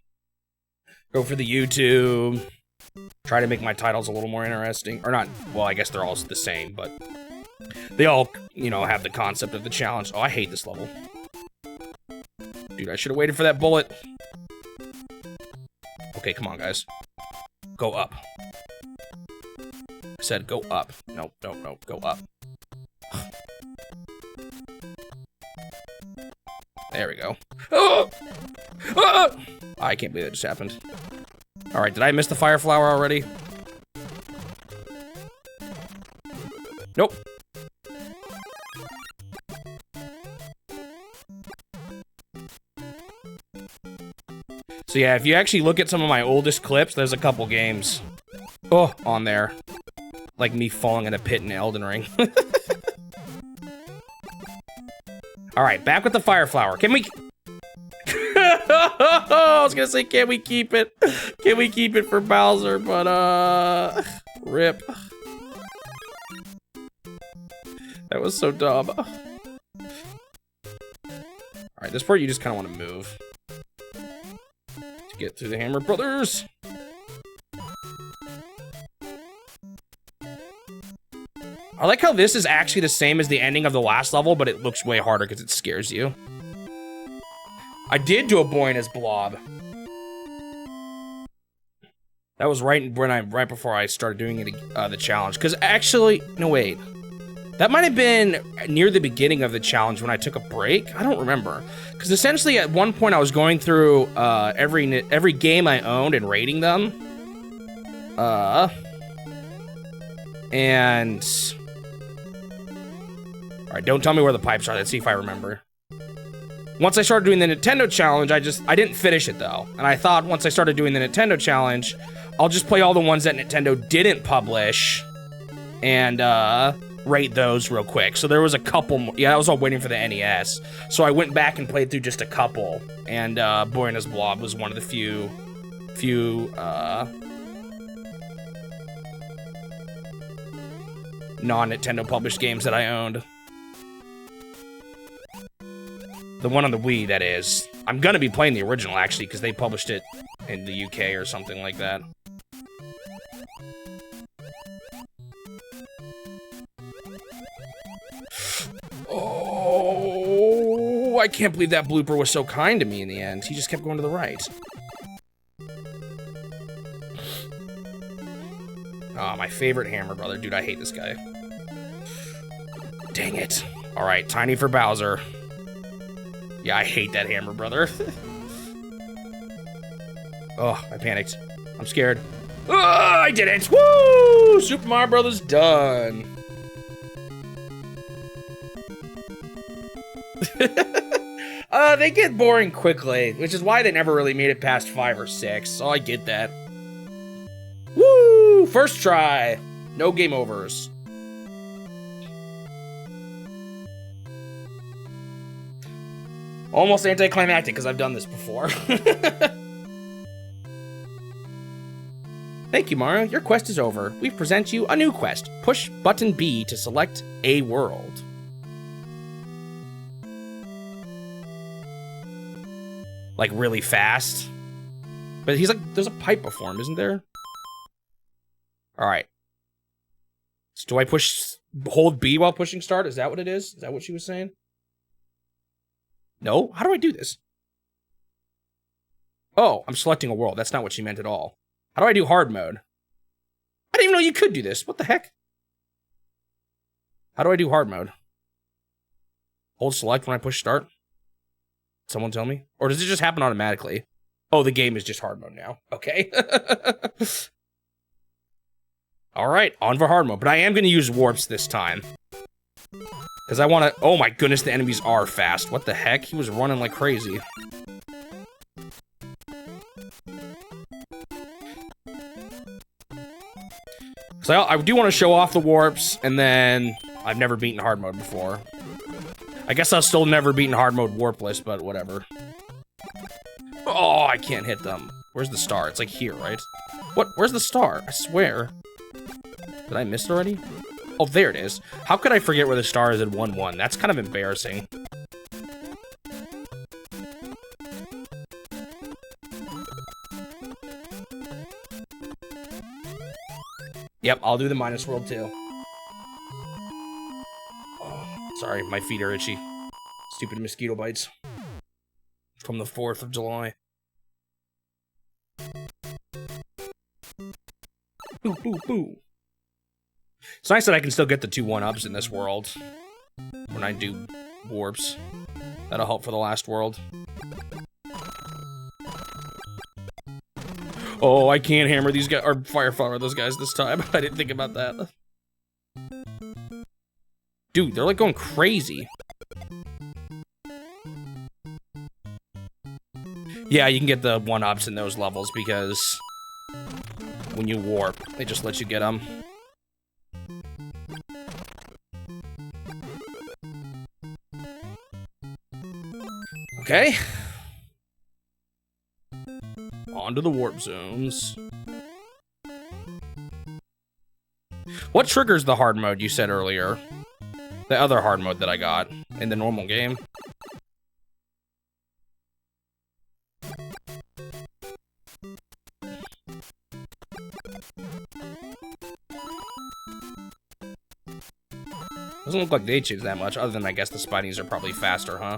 [SPEAKER 1] Go for the YouTube. Try to make my titles a little more interesting. Or not, well, I guess they're all the same, but they all, you know, have the concept of the challenge. Oh, I hate this level. Dude, I should have waited for that bullet. Okay, come on, guys. Go up. I said go up. No, go up. There we go. Oh! Oh! I can't believe that just happened. Alright, did I miss the fire flower already? Nope. So yeah, if you actually look at some of my oldest clips, there's a couple games on there. Like me falling in a pit in Elden Ring. Alright, back with the fire flower. Can we... I was gonna say, can we keep it? Can we keep it for Bowser? But, rip. That was so dumb. Alright, this part you just kind of want to move. To get through the Hammer Brothers. I like how this is actually the same as the ending of the last level, but it looks way harder because it scares you. I did do a boy in his blob. That was right before I started doing it, the challenge. Because actually, no wait, that might have been near the beginning of the challenge when I took a break. I don't remember. Because essentially, at one point, I was going through every game I owned and rating them. And all right, don't tell me where the pipes are. Let's see if I remember. Once I started doing the Nintendo challenge, I didn't finish it though. And I thought once I started doing the Nintendo challenge, I'll just play all the ones that Nintendo didn't publish and rate those real quick. So there was a couple more. Yeah, I was all waiting for the NES. So I went back and played through just a couple. And Boy and His Blob was one of the few non-Nintendo published games that I owned. The one on the Wii, that is. I'm gonna be playing the original, actually, because they published it in the UK or something like that. Oh, I can't believe that blooper was so kind to me in the end. He just kept going to the right. Oh, my favorite Hammer Brother. Dude, I hate this guy. Dang it. All right, tiny for Bowser. Yeah, I hate that Hammer Brother. Oh, I panicked. I'm scared. Oh, I did it! Woo! Super Mario Brothers done. They get boring quickly, which is why they never really made it past 5 or 6, so I get that. Woo! First try. No game overs. Almost anticlimactic, because I've done this before. Thank you, Mario. Your quest is over. We present you a new quest. Push button B to select a world. Like, really fast. But he's like, there's a pipe before him, isn't there? Alright. So do I hold B while pushing start? Is that what it is? Is that what she was saying? No? How do I do this? Oh, I'm selecting a world. That's not what she meant at all. How do I do hard mode? I didn't even know you could do this. What the heck? How do I do hard mode? Hold select when I push start? Someone tell me? Or does it just happen automatically? Oh, the game is just hard mode now. Okay. Alright, on for hard mode. But I am going to use warps this time. Because I want to... Oh my goodness, the enemies are fast. What the heck? He was running like crazy. So I do want to show off the warps, and then I've never beaten hard mode before. I guess I'll still never beaten hard mode warpless, but whatever. Oh, I can't hit them. Where's the star? It's like here, right? What? Where's the star? I swear. Did I miss it already? Oh, there it is. How could I forget where the star is in 1-1? That's kind of embarrassing. Yep, I'll do the minus world too. Oh, sorry, my feet are itchy. Stupid mosquito bites. From the 4th of July. Boo, boo, boo. It's nice that I can still get the 2 1-ups in this world. When I do warps. That'll help for the last world. Oh, I can't hammer these guys, or fire flower those guys this time. I didn't think about that. Dude, they're like going crazy. Yeah, you can get the 1-ups in those levels because when you warp, they just let you get them. Okay. On to the warp zones. What triggers the hard mode you said earlier? The other hard mode that I got in the normal game. Doesn't look like they change that much, other than I guess the Spideys are probably faster, huh?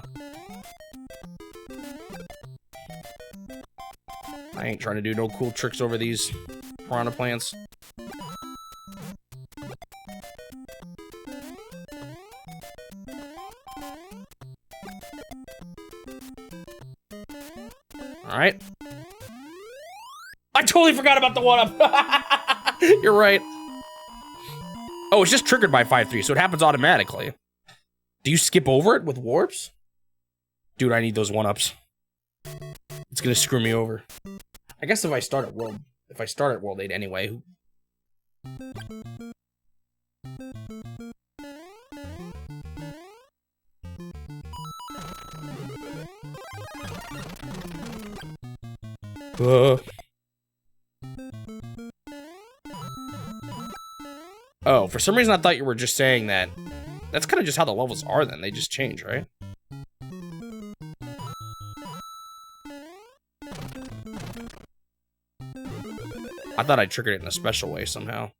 [SPEAKER 1] I ain't trying to do no cool tricks over these piranha plants. Alright. I totally forgot about the 1-up! You're right. Oh, it's just triggered by 5-3, so it happens automatically. Do you skip over it with warps? Dude, I need those 1-ups. It's gonna screw me over. I guess if I start at World 8 anyway. Oh, for some reason I thought you were just saying that. That's kind of just how the levels are then. They just change, right? I thought I triggered it in a special way somehow.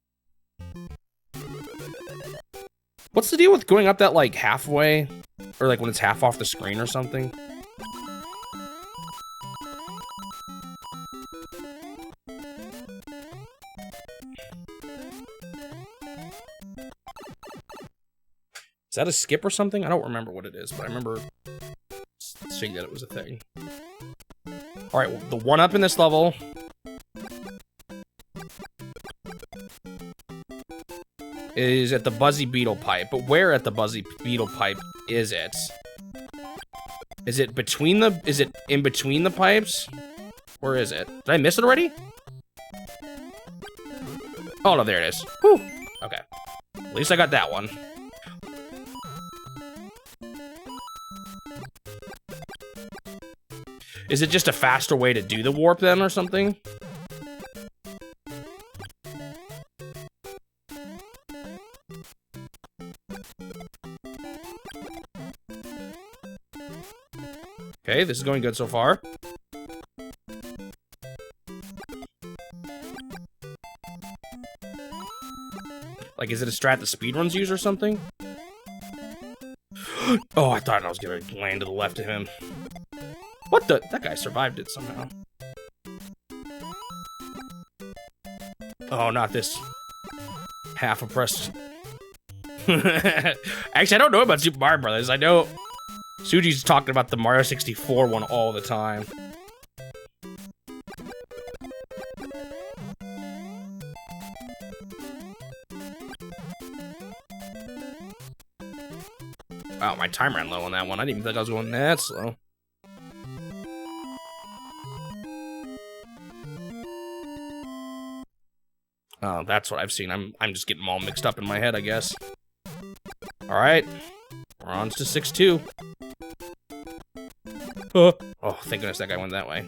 [SPEAKER 1] What's the deal with going up that, like, halfway? Or like when it's half off the screen or something. Is that a skip or something? I don't remember what it is, but I remember seeing that it was a thing. Alright, well, the one-up in this level... is at the Buzzy Beetle Pipe. But where at the Buzzy Beetle Pipe is it? Is it between the... is it in between the pipes? Where is it? Did I miss it already? Oh, no, there it is. Whew. Okay. At least I got that one. Is it just a faster way to do the warp then or something? Okay, this is going good so far. Like, is it a strat that speedruns use or something? Oh, I thought I was gonna land to the left of him. What the? That guy survived it somehow. Oh, not this. Half oppressed. Actually, I don't know about Super Mario Brothers. I know Suji's talking about the Mario 64 one all the time. Wow, my time ran low on that one. I didn't even think I was going that slow. Oh, that's what I've seen. I'm just getting them all mixed up in my head, I guess. Alright. We're on to 6-2. Oh, thank goodness that guy went that way.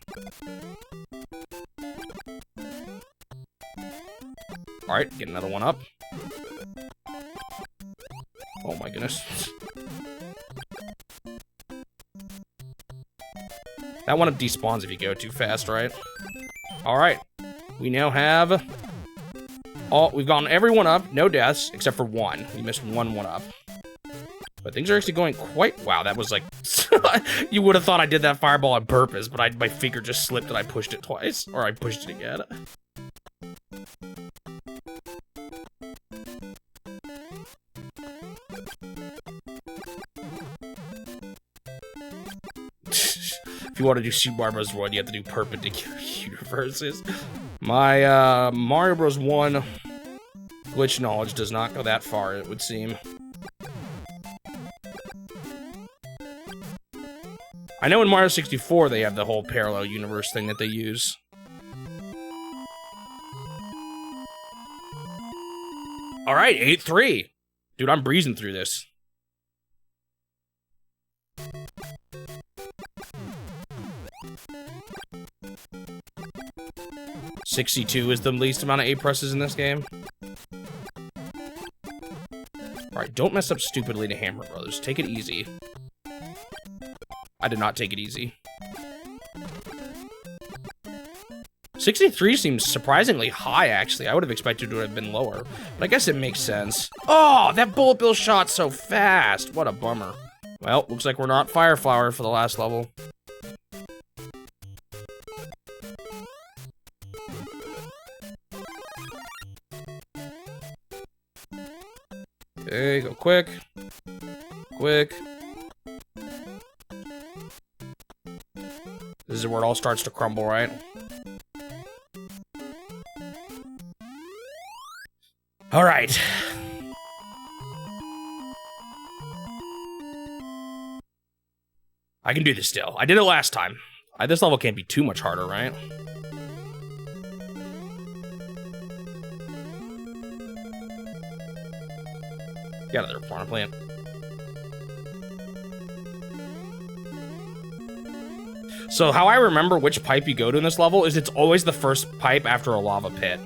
[SPEAKER 1] Alright, get another one up. Oh my goodness. That one up despawns if you go too fast, right? Alright. We now have... we've gotten everyone up, no deaths, except for one. We missed one up. But things are actually going quite... Wow, that was like... You would have thought I did that fireball on purpose, but my finger just slipped and I pushed it twice. Or I pushed it again. If you want to do Super Mario Bros. 1, you have to do perpendicular universes. My Mario Bros. 1 glitch knowledge does not go that far, it would seem. I know in Mario 64 they have the whole parallel universe thing that they use. Alright, 8-3. Dude, I'm breezing through this. $62 is the least amount of A presses in this game. Alright, don't mess up stupidly to Hammer Brothers. Take it easy. I did not take it easy. 63 seems surprisingly high, actually. I would have expected it to have been lower. But I guess it makes sense. Oh, that bullet bill shot so fast. What a bummer. Well, looks like we're not Fire Flower for the last level. Okay, go quick. Quick. This is where it all starts to crumble, right? Alright. I can do this still. I did it last time. This level can't be too much harder, right? Get out of there, Piranha Plant. So how I remember which pipe you go to in this level is it's always the first pipe after a lava pit.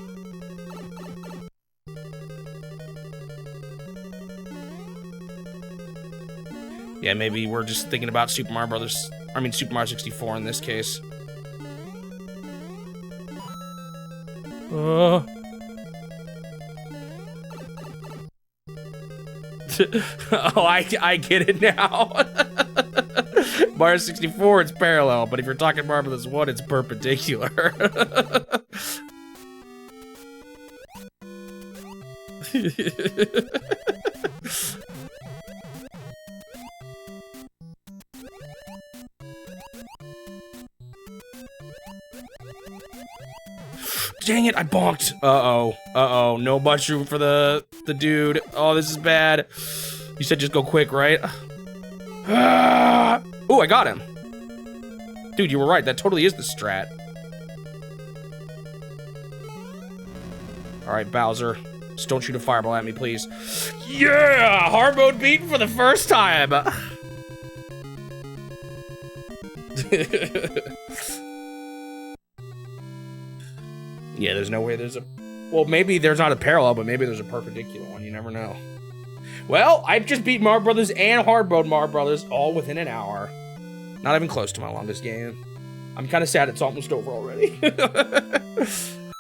[SPEAKER 1] Yeah, maybe we're just thinking about Super Mario Brothers. I mean, Super Mario 64 in this case. Oh, I get it now. Mario 64, it's parallel, but if you're talking Mario Bros. 1, it's perpendicular. Dang it, I bonked. Uh-oh. Uh-oh. No mushroom for the dude. Oh, this is bad. You said just go quick, right? Oh, I got him. Dude, you were right. That totally is the strat. All right, Bowser. Just don't shoot a fireball at me, please. Yeah! Hard mode beaten for the first time. Yeah, there's no way there's a... Well, maybe there's not a parallel, but maybe there's a perpendicular one. You never know. Well, I've just beat Mario Brothers and hard mode Mario Brothers all within an hour. Not even close to my longest game. I'm kind of sad it's almost over already.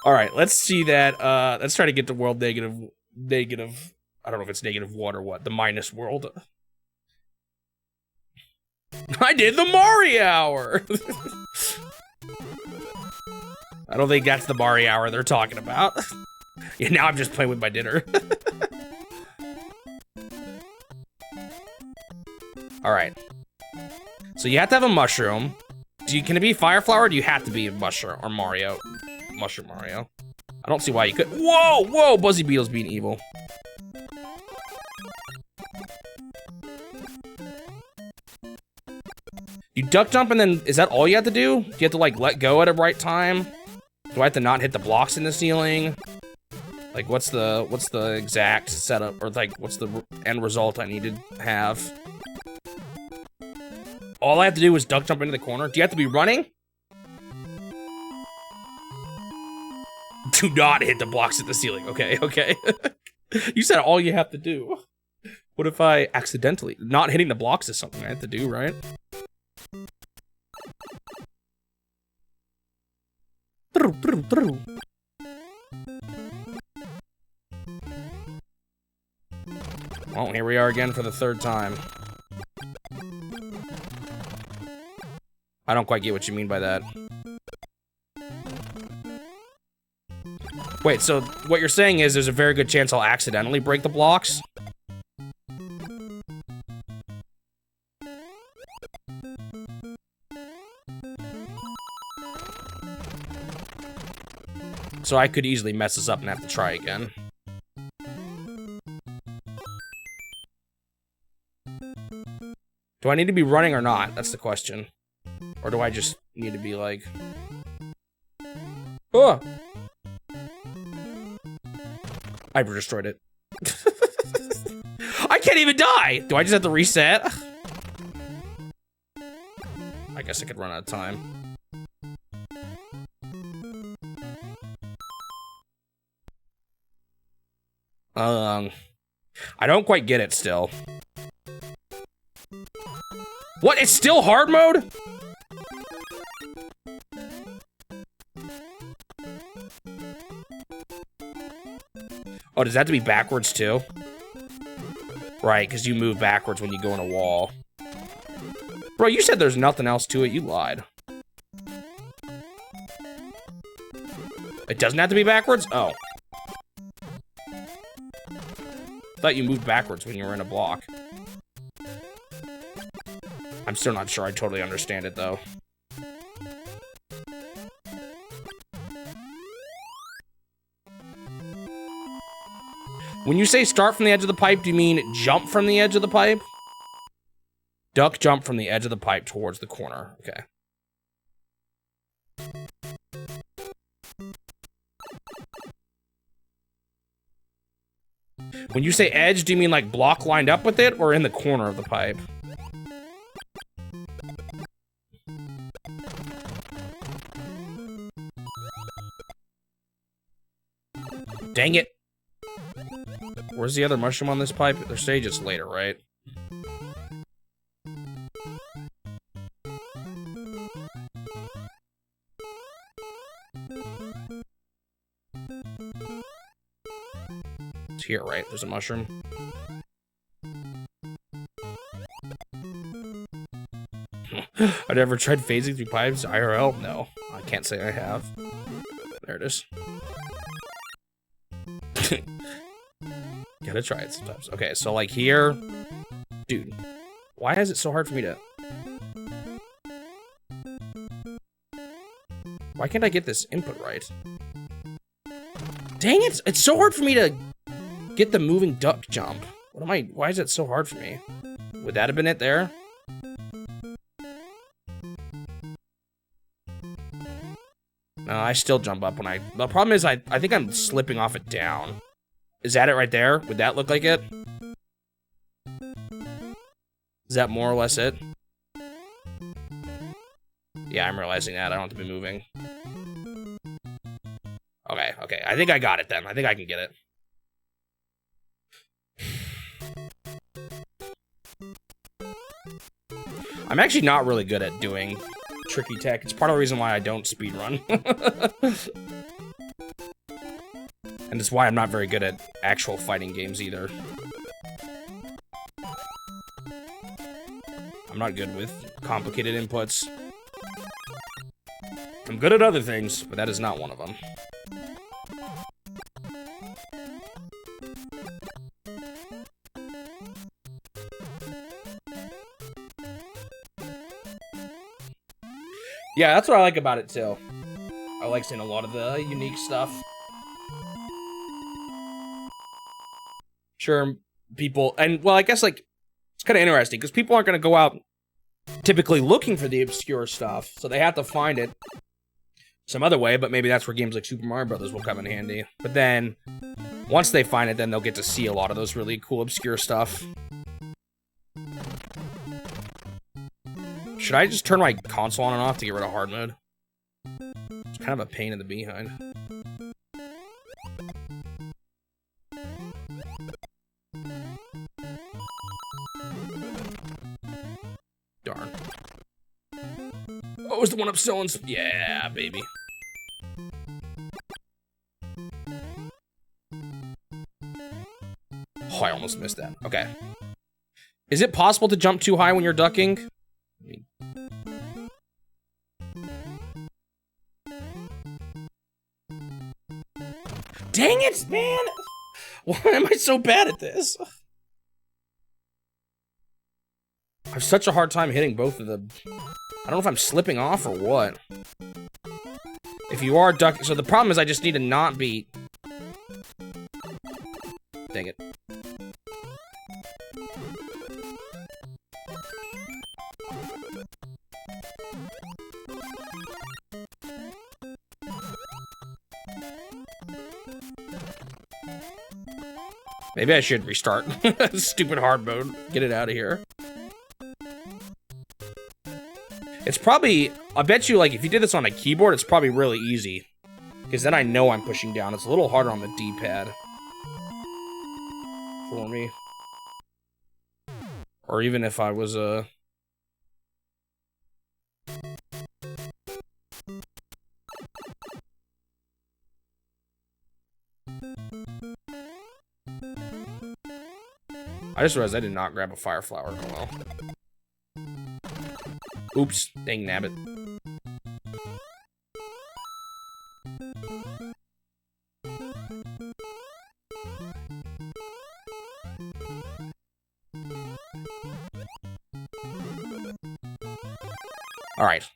[SPEAKER 1] All right, let's see that. Let's try to get to world negative. I don't know if it's -1 or what. The minus world. I did the Mario Hour. I don't think that's the Mario Hour they're talking about. Yeah, now I'm just playing with my dinner. All right. So you have to have a mushroom. Can it be Fire Flower, or do you have to be a mushroom or Mario? Mushroom Mario. I don't see why you could. Whoa, whoa, Buzzy Beetle's being evil. You duck jump and then, is that all you have to do? Do you have to like let go at the right time? Do I have to not hit the blocks in the ceiling? Like what's the exact setup, or like what's the end result I need to have? All I have to do is duck jump into the corner. Do you have to be running? Do not hit the blocks at the ceiling. Okay, okay. You said all you have to do. What if I accidentally... Not hitting the blocks is something I have to do, right? Well, here we are again for the third time. I don't quite get what you mean by that. Wait, so what you're saying is there's a very good chance I'll accidentally break the blocks? So I could easily mess this up and have to try again. Do I need to be running or not? That's the question. Or do I just need to be like... Oh! I destroyed it. I can't even die! Do I just have to reset? I guess I could run out of time. I don't quite get it still. What? It's still hard mode? Oh, does that have to be backwards too? Right, because you move backwards when you go in a wall. Bro, you said there's nothing else to it. You lied. It doesn't have to be backwards? Oh. Thought you moved backwards when you were in a block. I'm still not sure I totally understand it, though. When you say start from the edge of the pipe, do you mean jump from the edge of the pipe? Duck jump from the edge of the pipe towards the corner. Okay. When you say edge, do you mean like block lined up with it or in the corner of the pipe? Dang it. Where's the other mushroom on this pipe? Their stage is later, right? It's here, right? There's a mushroom. I never tried phasing through pipes IRL. No, I can't say I have. There it is. Gotta try it sometimes. Okay, so like here, dude, why is it so hard for me to? Why can't I get this input right? Dang it! It's so hard for me to get the moving duck jump. What am I? Why is it so hard for me? Would that have been it there? No, I still jump up when I... The problem is I think I'm slipping off it down. Is that it right there? Would that look like it? Is that more or less it? Yeah, I'm realizing that. I don't have to be moving. Okay, okay. I think I got it then. I think I can get it. I'm actually not really good at doing tricky tech. It's part of the reason why I don't speedrun. And it's why I'm not very good at actual fighting games either. I'm not good with complicated inputs. I'm good at other things, but that is not one of them. Yeah, that's what I like about it too. I like seeing a lot of the unique stuff. Sure, people, and well, I guess like it's kind of interesting because people aren't going to go out typically looking for the obscure stuff, so they have to find it some other way. But maybe that's where games like Super Mario Brothers will come in handy. But then once they find it, then they'll get to see a lot of those really cool obscure stuff. Should I just turn my console on and off to get rid of hard mode? It's kind of a pain in the behind. Darn. Oh, it's the one up Stones. Yeah, baby. Oh, I almost missed that. Okay. Is it possible to jump too high when you're ducking? Dang it, man! Why am I so bad at this? I have such a hard time hitting both of them. I don't know if I'm slipping off or what. If you are ducking... So the problem is I just need to not be... Dang it. Maybe I should restart. Stupid hard mode. Get it out of here. It's probably... I bet you, like, if you did this on a keyboard, it's probably really easy. Because then I know I'm pushing down. It's a little harder on the D-pad. For me. Or even if I was, I just realized I did not grab a fire flower. Oh well. Oops. Dang nabbit. Alright.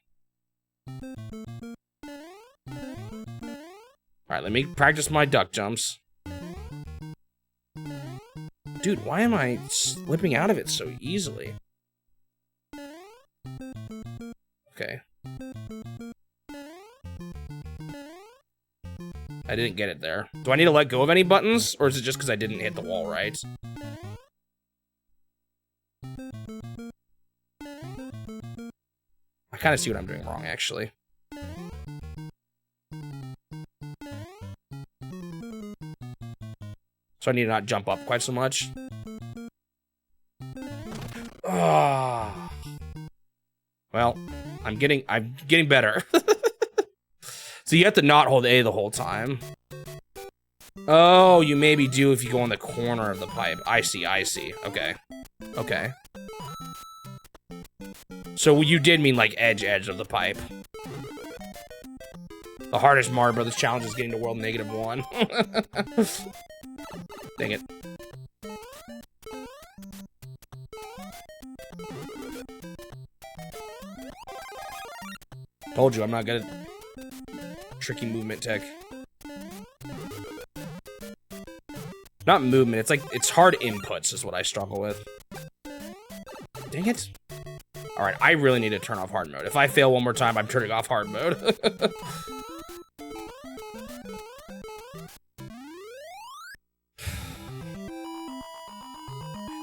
[SPEAKER 1] Alright, let me practice my duck jumps. Dude, why am I slipping out of it so easily? Okay. I didn't get it there. Do I need to let go of any buttons? Or is it just because I didn't hit the wall right? I kind of see what I'm doing wrong, actually. So I need to not jump up quite so much. Ah. Well, I'm getting better. So you have to not hold A the whole time. Oh, you maybe do if you go on the corner of the pipe. I see, I see. Okay. Okay. So you did mean like edge of the pipe. The hardest Mario Brothers challenge is getting to world -1. Dang it. Told you I'm not good at tricky movement tech. Not movement, it's like, it's hard inputs is what I struggle with. Dang it. Alright, I really need to turn off hard mode. If I fail one more time, I'm turning off hard mode.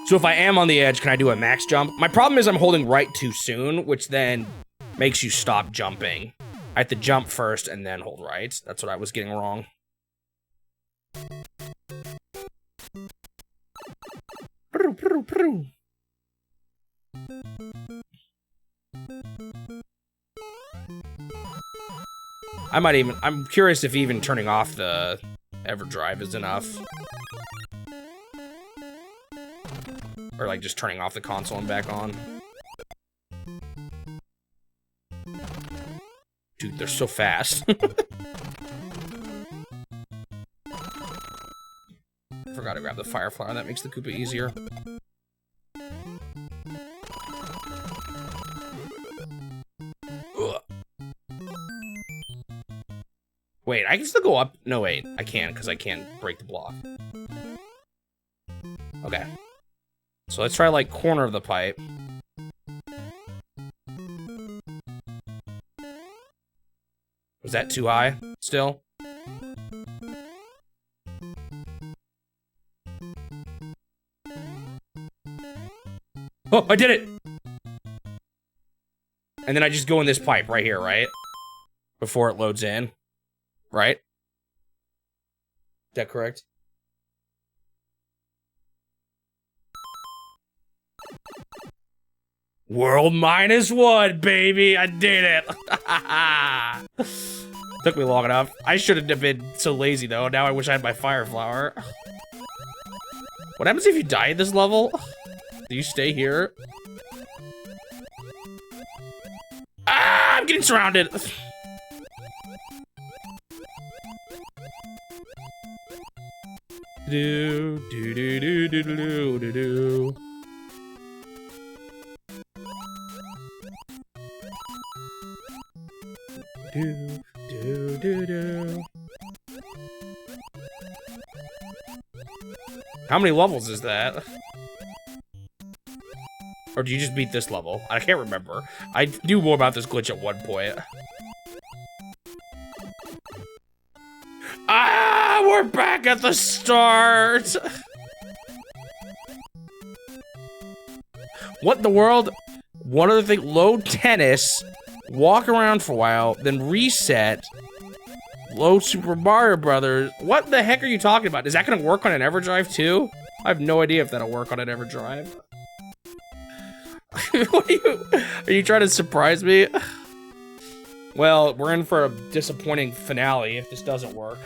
[SPEAKER 1] So if I am on the edge, can I do a max jump? My problem is I'm holding right too soon, which then makes you stop jumping. I have to jump first and then hold right. That's what I was getting wrong. I'm curious if even turning off the EverDrive is enough. Or like just turning off the console and back on. Dude, they're so fast. Forgot to grab the fire flower, that makes the Koopa easier. Ugh. Wait, I can still go up. No, wait, I can't because I can't break the block. Okay. So let's try, like, corner of the pipe. Was that too high still? Oh, I did it! And then I just go in this pipe right here, right? Before it loads in. Right? Is that correct? World -1, baby! I did it! Took me long enough. I shouldn't have been so lazy, though. Now I wish I had my fire flower. What happens if you die at this level? Do you stay here? Ah! I'm getting surrounded! Do do do do do do do do. Do do do do. How many levels is that? Or do you just beat this level? I can't remember. I knew more about this glitch at one point. Ah, we're back at the start! What in the world? One other thing, load tennis, walk around for a while, then reset, load Super Mario Brothers. What the heck are you talking about? Is that gonna work on an EverDrive too? I have no idea if that'll work on an EverDrive. What are you trying to surprise me? Well, we're in for a disappointing finale if this doesn't work.